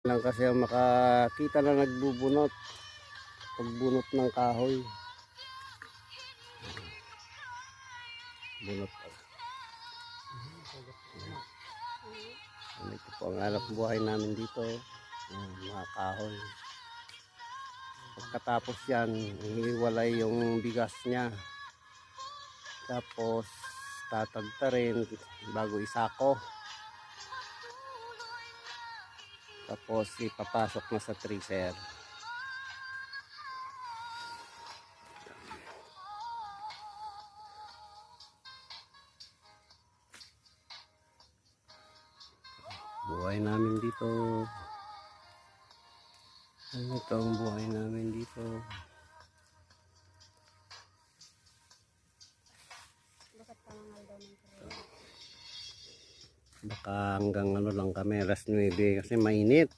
Lang kasi ang makakita na nagbubunot. Pagbunot ng kahoy. Bunot. Ito po ang hanap buhay namin dito. Mga kahoy. Pagkatapos yan, hiwalay yung bigas niya. Tapos tatagtarin bago isako. Tapos ipapasok na sa tracer. Buhay namin dito. Ito ang buhay namin dito. Baka hanggang ano lang kami, alas 9 kasi mainit.